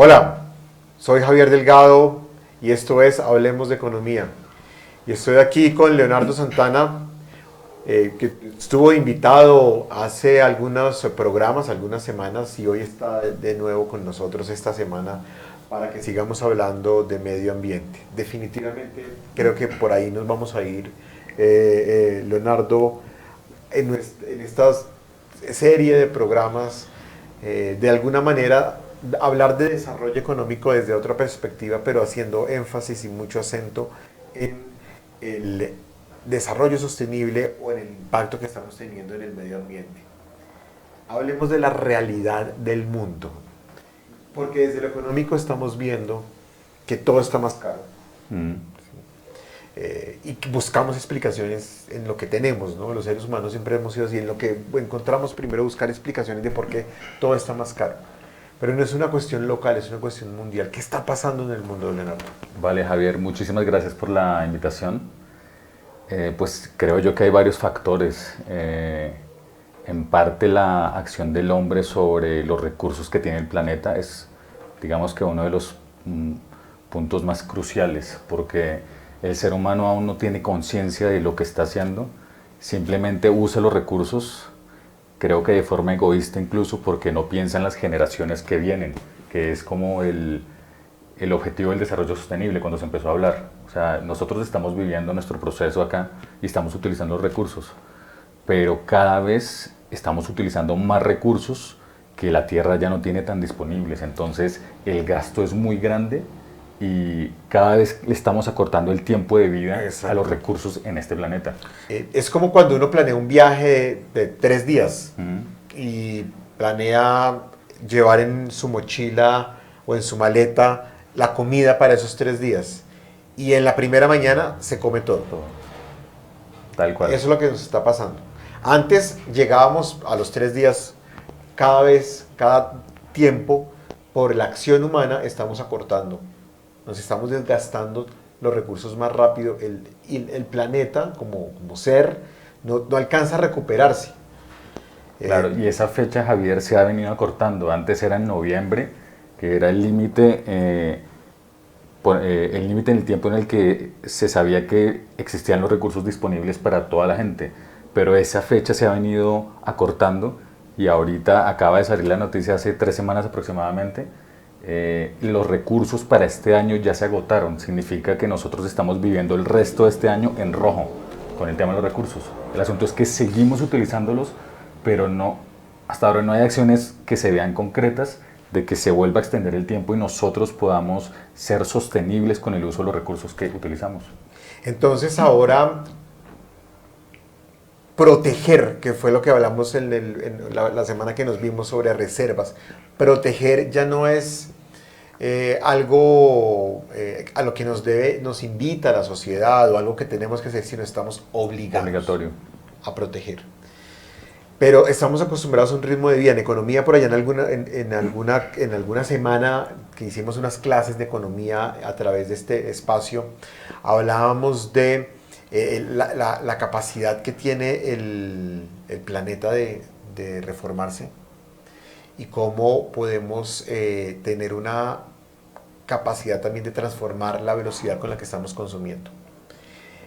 Hola, soy Javier Delgado y esto es Hablemos de Economía. Y estoy aquí con Leonardo Santana, que estuvo invitado hace algunos programas, algunas semanas, y hoy está de nuevo con nosotros esta semana para que sigamos hablando de medio ambiente. Definitivamente creo que por ahí nos vamos a ir, Leonardo, en esta serie de programas, de alguna manera hablar de desarrollo económico desde otra perspectiva, pero haciendo énfasis y mucho acento en el desarrollo sostenible o en el impacto que estamos teniendo en el medio ambiente. Hablemos de la realidad del mundo, porque desde lo económico estamos viendo que todo está más caro. Y buscamos explicaciones en lo que tenemos, ¿no? Los seres humanos siempre hemos sido así, en lo que encontramos primero buscar explicaciones de por qué todo está más caro. Pero no es una cuestión local, es una cuestión mundial. ¿Qué está pasando en el mundo, Leonardo? Vale, Javier, muchísimas gracias por la invitación. Pues creo yo que hay varios factores. En parte la acción del hombre sobre los recursos que tiene el planeta es, digamos que uno de los puntos más cruciales, porque el ser humano aún no tiene conciencia de lo que está haciendo, simplemente usa los recursos, creo que de forma egoísta incluso, porque no piensa en las generaciones que vienen, que es como el objetivo del desarrollo sostenible cuando se empezó a hablar. O sea, nosotros estamos viviendo nuestro proceso acá y estamos utilizando los recursos, pero cada vez estamos utilizando más recursos que la Tierra ya no tiene tan disponibles. Entonces el gasto es muy grande y cada vez le estamos acortando el tiempo de vida a los recursos en este planeta. Es como cuando uno planea un viaje de 3 días y planea llevar en su mochila o en su maleta la comida para esos 3 días. Y en la primera mañana se come todo. Tal cual. Eso es lo que nos está pasando. Antes llegábamos a los 3 días, cada tiempo, por la acción humana estamos acortando. Nos estamos desgastando los recursos más rápido. El planeta, como ser, no alcanza a recuperarse. Claro, y esa fecha, Javier, se ha venido acortando. Antes era en noviembre, que era el límite en el tiempo en el que se sabía que existían los recursos disponibles para toda la gente. Pero esa fecha se ha venido acortando y ahorita acaba de salir la noticia hace 3 semanas aproximadamente. Los recursos para este año ya se agotaron. Significa que nosotros estamos viviendo el resto de este año en rojo con el tema de los recursos. El asunto es que seguimos utilizándolos, pero hasta ahora no hay acciones que se vean concretas de que se vuelva a extender el tiempo y nosotros podamos ser sostenibles con el uso de los recursos que utilizamos. Entonces ahora proteger, que fue lo que hablamos en la semana que nos vimos sobre reservas, proteger ya no es algo a lo que nos invita la sociedad o algo que tenemos que hacer, sino estamos obligados a proteger. Pero estamos acostumbrados a un ritmo de vida. En economía, por allá en alguna semana que hicimos unas clases de economía a través de este espacio, hablábamos de la capacidad que tiene el planeta de reformarse y cómo podemos tener una capacidad también de transformar la velocidad con la que estamos consumiendo.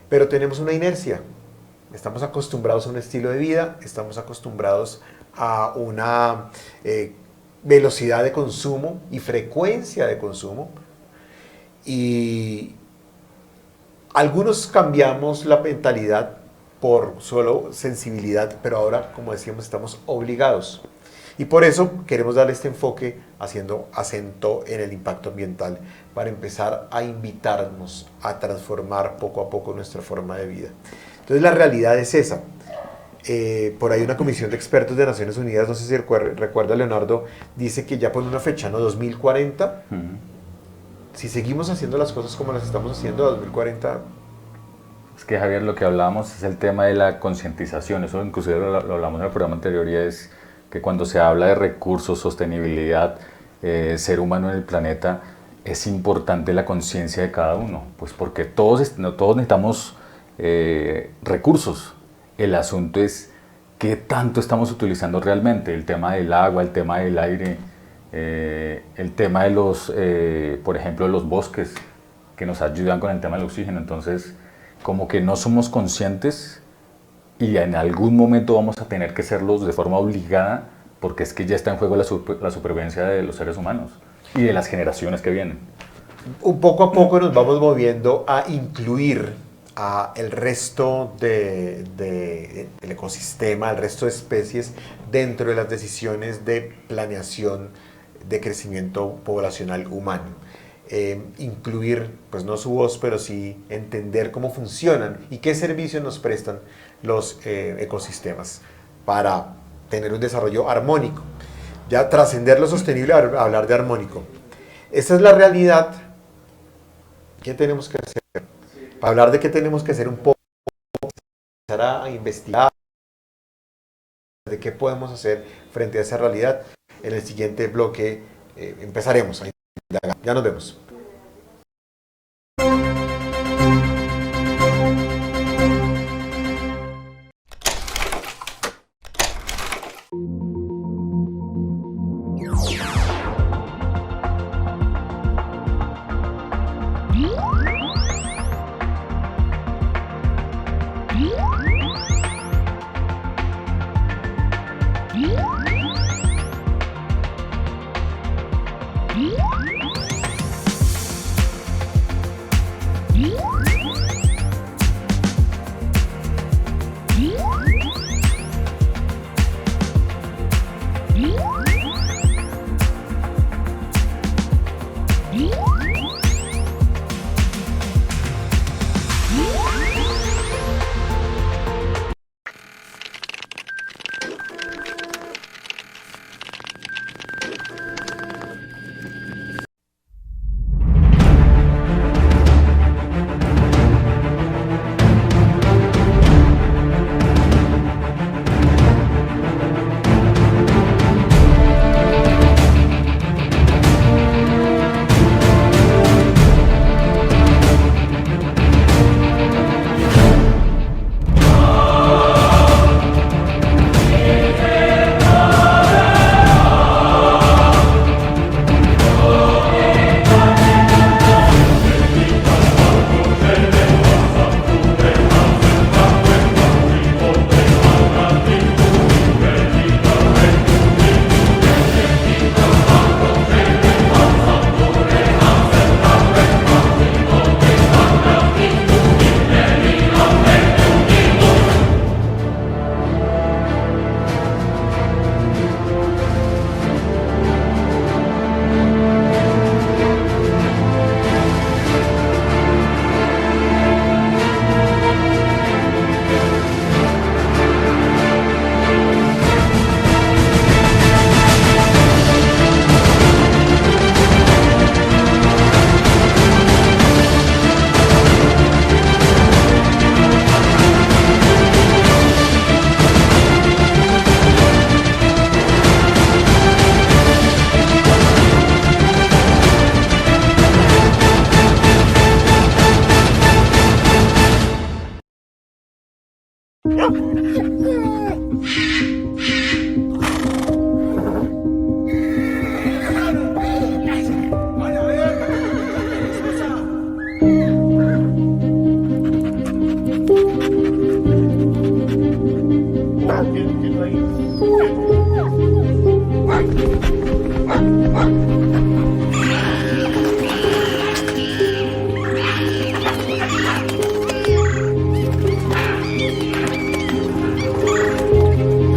Pero tenemos una inercia. Estamos acostumbrados a un estilo de vida, estamos acostumbrados a una velocidad de consumo y frecuencia de consumo. Y algunos cambiamos la mentalidad por solo sensibilidad, pero ahora, como decíamos, estamos obligados. Y por eso queremos darle este enfoque haciendo acento en el impacto ambiental, para empezar a invitarnos a transformar poco a poco nuestra forma de vida. Entonces la realidad es esa. Por ahí una comisión de expertos de Naciones Unidas, no sé si recuerda Leonardo, dice que ya pone una fecha, ¿no? 2040. Si seguimos haciendo las cosas como las estamos haciendo, 2040... Es que, Javier, lo que hablábamos es el tema de la concientización. Eso inclusive lo hablamos en el programa anterior, y es que cuando se habla de recursos, sostenibilidad, ser humano en el planeta, es importante la conciencia de cada uno, pues porque todos necesitamos recursos. El asunto es qué tanto estamos utilizando realmente. El tema del agua, el tema del aire, el tema de los, por ejemplo, los bosques que nos ayudan con el tema del oxígeno. Entonces, como que no somos conscientes y en algún momento vamos a tener que serlos de forma obligada, porque es que ya está en juego la supervivencia de los seres humanos y de las generaciones que vienen. Un poco a poco nos vamos moviendo a incluir a el resto del ecosistema, al resto de especies dentro de las decisiones de planeación de crecimiento poblacional humano. Incluir, pues no su voz, pero sí entender cómo funcionan y qué servicios nos prestan los ecosistemas para tener un desarrollo armónico. Ya trascender lo sostenible, hablar de armónico. Esta es la realidad. ¿Qué tenemos que hacer? Para hablar de qué tenemos que hacer un poco, empezar a investigar de qué podemos hacer frente a esa realidad. En el siguiente bloque empezaremos a indagar. Ya nos vemos.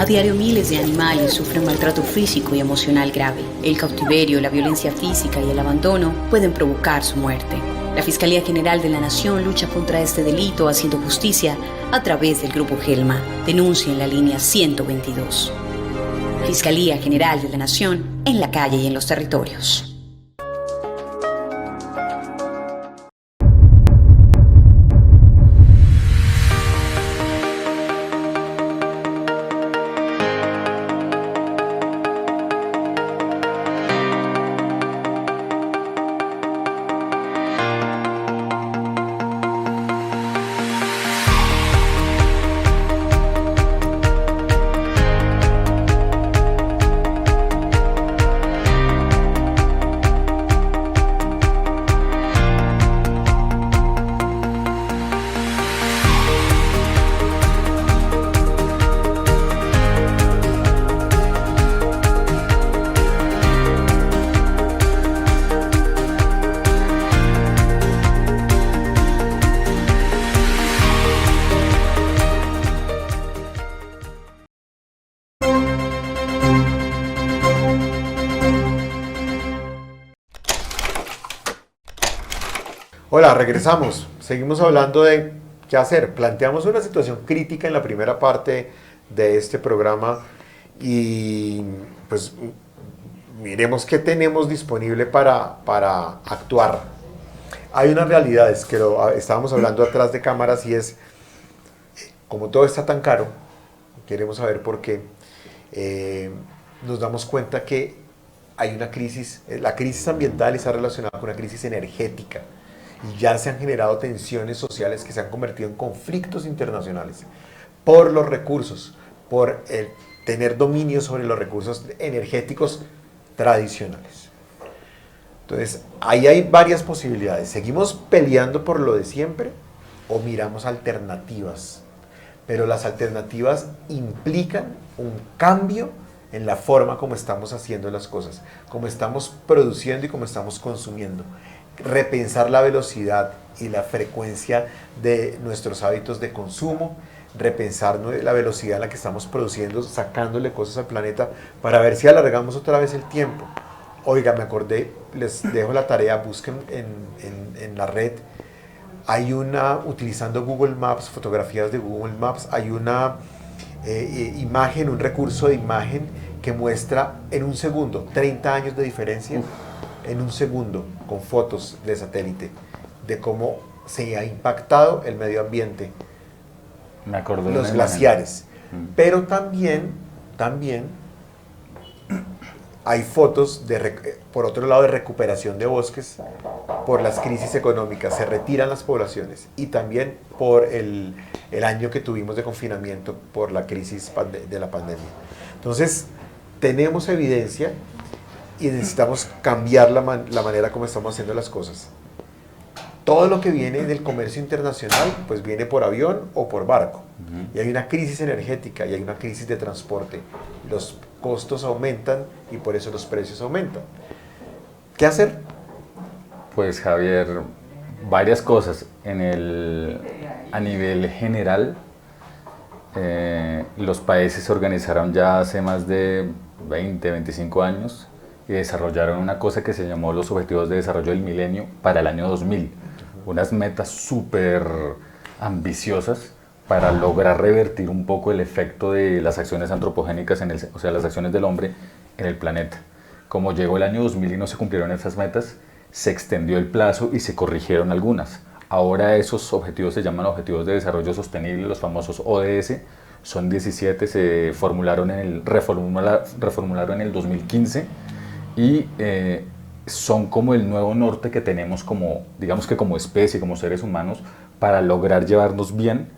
diario miles de animales sufren maltrato físico y emocional grave. El cautiverio, la violencia física y el abandono pueden provocar su muerte. La Fiscalía General de la Nación lucha contra este delito haciendo justicia a través del Grupo Gelma. Denuncia en la línea 122. Fiscalía General de la Nación, en la calle y en los territorios. Hola, regresamos. Seguimos hablando de qué hacer. Planteamos una situación crítica en la primera parte de este programa y pues miremos qué tenemos disponible para actuar. Hay unas realidades que estábamos hablando atrás de cámaras y es, como todo está tan caro, queremos saber por qué, nos damos cuenta que hay una crisis, la crisis ambiental está relacionada con una crisis energética y ya se han generado tensiones sociales que se han convertido en conflictos internacionales por los recursos, por el tener dominio sobre los recursos energéticos tradicionales. Entonces, ahí hay varias posibilidades. ¿Seguimos peleando por lo de siempre o miramos alternativas? Pero las alternativas implican un cambio en la forma como estamos haciendo las cosas, como estamos produciendo y como estamos consumiendo. Repensar la velocidad y la frecuencia de nuestros hábitos de consumo, repensar la velocidad en la que estamos produciendo, sacándole cosas al planeta para ver si alargamos otra vez el tiempo. Oiga, me acordé, les dejo la tarea, busquen en la red, hay utilizando Google Maps, fotografías de Google Maps, hay una imagen, un recurso de imagen que muestra en un segundo, 30 años de diferencia, en un segundo, con fotos de satélite, de cómo se ha impactado el medio ambiente, me acuerdo los glaciares. Pero también hay fotos, por otro lado, de recuperación de bosques por las crisis económicas, se retiran las poblaciones y también por el año que tuvimos de confinamiento por la crisis de la pandemia. Entonces, tenemos evidencia y necesitamos cambiar la manera como estamos haciendo las cosas. Todo lo que viene del comercio internacional, pues viene por avión o por barco. Y hay una crisis energética y hay una crisis de transporte. Los costos aumentan y por eso los precios aumentan. ¿Qué hacer? Pues Javier, varias cosas. A nivel general, los países se organizaron ya hace más de 20, 25 años y desarrollaron una cosa que se llamó los Objetivos de Desarrollo del Milenio para el año 2000. Unas metas súper ambiciosas para lograr revertir un poco el efecto de las acciones antropogénicas, o sea, las acciones del hombre en el planeta. Como llegó el año 2000 y no se cumplieron esas metas, se extendió el plazo y se corrigieron algunas. Ahora esos objetivos se llaman Objetivos de Desarrollo Sostenible, los famosos ODS. Son 17, se reformularon en el 2015 y son como el nuevo norte que tenemos digamos que como especie, como seres humanos, para lograr llevarnos bien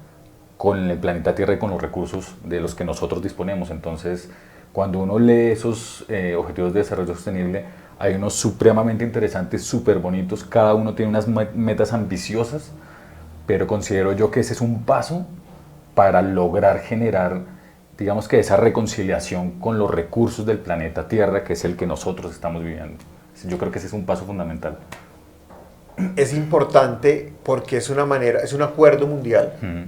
con el planeta Tierra y con los recursos de los que nosotros disponemos. Entonces, cuando uno lee esos Objetivos de Desarrollo Sostenible, hay unos supremamente interesantes, súper bonitos, cada uno tiene unas metas ambiciosas, pero considero yo que ese es un paso para lograr generar, digamos que esa reconciliación con los recursos del planeta Tierra, que es el que nosotros estamos viviendo. Yo creo que ese es un paso fundamental. Es importante porque es un acuerdo mundial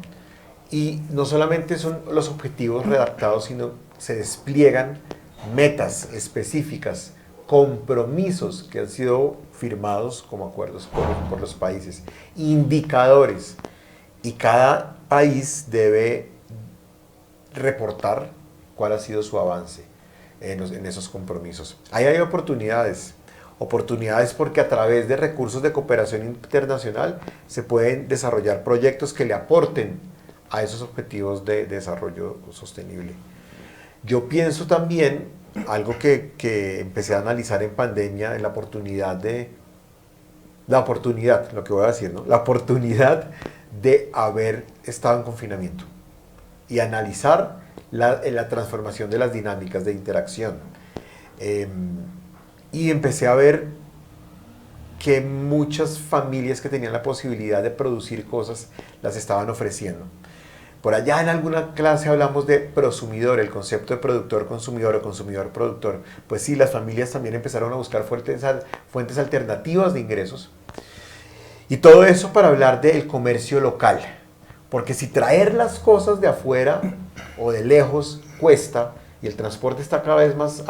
y no solamente son los objetivos redactados, sino se despliegan metas específicas, compromisos que han sido firmados como acuerdos por los países, indicadores, y cada país debe reportar cuál ha sido su avance en esos compromisos. Ahí hay oportunidades porque a través de recursos de cooperación internacional se pueden desarrollar proyectos que le aporten a esos objetivos de desarrollo sostenible. Yo pienso también, algo que empecé a analizar en pandemia, en la oportunidad, lo que voy a decir, ¿no? La oportunidad de haber estado en confinamiento y analizar la transformación de las dinámicas de interacción. Y empecé a ver que muchas familias que tenían la posibilidad de producir cosas las estaban ofreciendo. Por allá en alguna clase hablamos de prosumidor, el concepto de productor-consumidor o consumidor-productor. Pues sí, las familias también empezaron a buscar fuentes alternativas de ingresos. Y todo eso para hablar del comercio local. Porque si traer las cosas de afuera o de lejos cuesta, y el transporte está cada vez más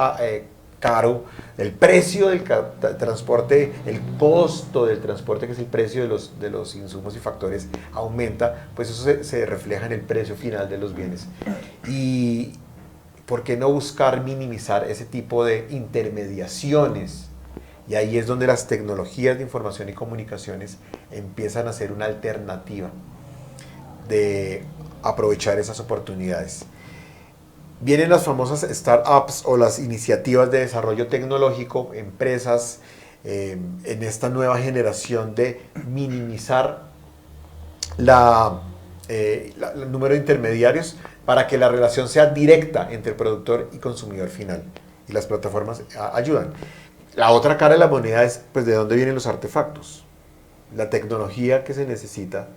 caro, el precio del transporte, el costo del transporte, que es el precio de los insumos y factores, aumenta, pues eso se refleja en el precio final de los bienes. Y ¿por qué no buscar minimizar ese tipo de intermediaciones? Y ahí es donde las tecnologías de información y comunicaciones empiezan a ser una alternativa de aprovechar esas oportunidades. Vienen las famosas startups o las iniciativas de desarrollo tecnológico, empresas en esta nueva generación de minimizar el número de intermediarios para que la relación sea directa entre el productor y consumidor final. Y las plataformas ayudan. La otra cara de la moneda es, pues, de dónde vienen los artefactos, la tecnología que se necesita.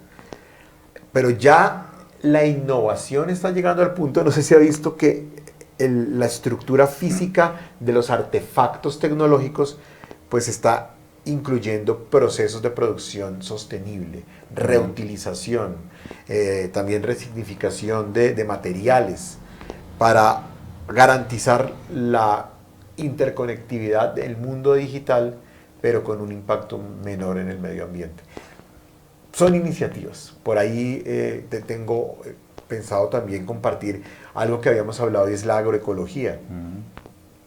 Pero ya la innovación está llegando al punto, no sé si ha visto que la estructura física de los artefactos tecnológicos pues está incluyendo procesos de producción sostenible, reutilización, también resignificación de materiales para garantizar la interconectividad del mundo digital, pero con un impacto menor en el medio ambiente. Son iniciativas. Por ahí tengo pensado también compartir algo que habíamos hablado, y es la agroecología.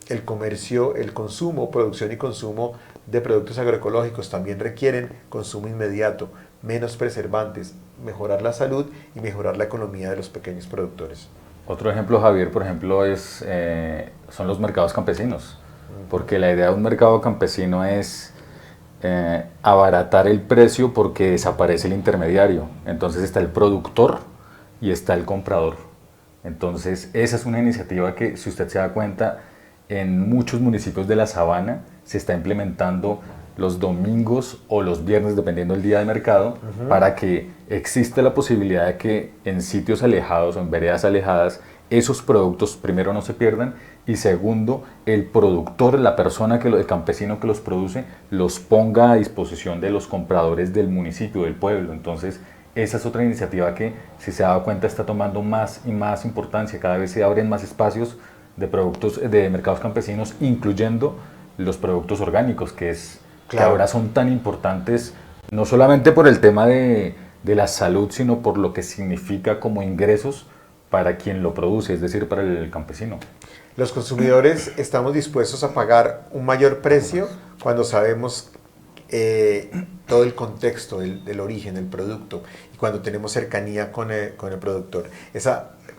El comercio, el consumo, producción y consumo de productos agroecológicos también requieren consumo inmediato, menos preservantes, mejorar la salud y mejorar la economía de los pequeños productores. Otro ejemplo, Javier, por ejemplo, son los mercados campesinos, porque la idea de un mercado campesino es abaratar el precio porque desaparece el intermediario. Entonces está el productor y está el comprador. Entonces esa es una iniciativa que, si usted se da cuenta, en muchos municipios de la sabana se está implementando los domingos o los viernes, dependiendo del día de mercado, para que exista la posibilidad de que en sitios alejados o en veredas alejadas esos productos, primero, no se pierdan, y segundo, el productor, la persona, el campesino que los produce, los ponga a disposición de los compradores del municipio, del pueblo. Entonces esa es otra iniciativa que, si se ha dado cuenta, está tomando más y más importancia. Cada vez se abren más espacios de productos, de mercados campesinos, incluyendo los productos orgánicos, que ahora son tan importantes, no solamente por el tema de la salud, sino por lo que significa como ingresos para quien lo produce, es decir, para el campesino. Los consumidores estamos dispuestos a pagar un mayor precio cuando sabemos todo el contexto del origen del producto y cuando tenemos cercanía con el productor.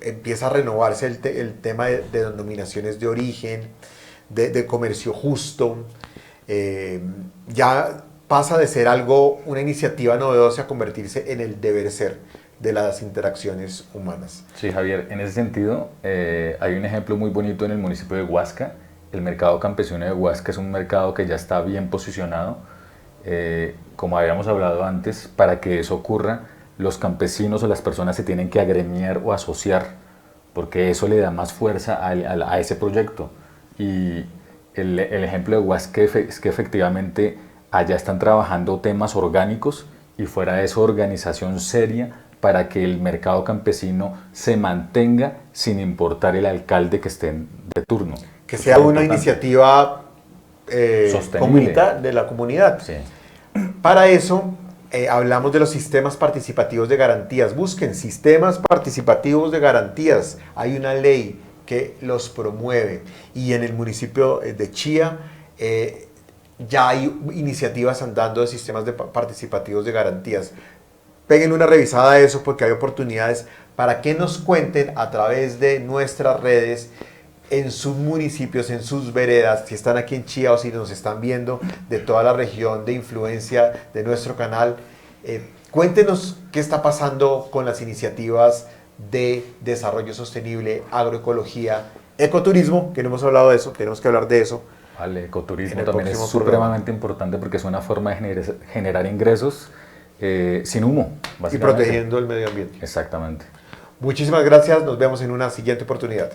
Empieza a renovarse el tema de denominaciones de origen, de comercio justo. Ya pasa de ser una iniciativa novedosa a convertirse en el deber ser de las interacciones humanas. Sí, Javier, en ese sentido hay un ejemplo muy bonito en el municipio de Huasca. El mercado campesino de Huasca es un mercado que ya está bien posicionado. Como habíamos hablado antes, para que eso ocurra, los campesinos o las personas se tienen que agremiar o asociar, porque eso le da más fuerza a ese proyecto. Y el ejemplo de Huasca es que efectivamente allá están trabajando temas orgánicos, y fuera de eso, organización seria para que el mercado campesino se mantenga sin importar el alcalde que esté de turno. Que sea una iniciativa de la comunidad. Sí. Para eso hablamos de los sistemas participativos de garantías. Busquen sistemas participativos de garantías. Hay una ley que los promueve, y en el municipio de Chía ya hay iniciativas andando de sistemas participativos de garantías. Peguen una revisada a eso, porque hay oportunidades para que nos cuenten a través de nuestras redes, en sus municipios, en sus veredas, si están aquí en Chía o si nos están viendo de toda la región de influencia de nuestro canal. Cuéntenos qué está pasando con las iniciativas de desarrollo sostenible, agroecología, ecoturismo, que no hemos hablado de eso, tenemos que hablar de eso. Vale, ecoturismo también es supremamente importante, porque es una forma de generar ingresos sin humo, básicamente. Y protegiendo el medio ambiente. Exactamente. Muchísimas gracias, nos vemos en una siguiente oportunidad.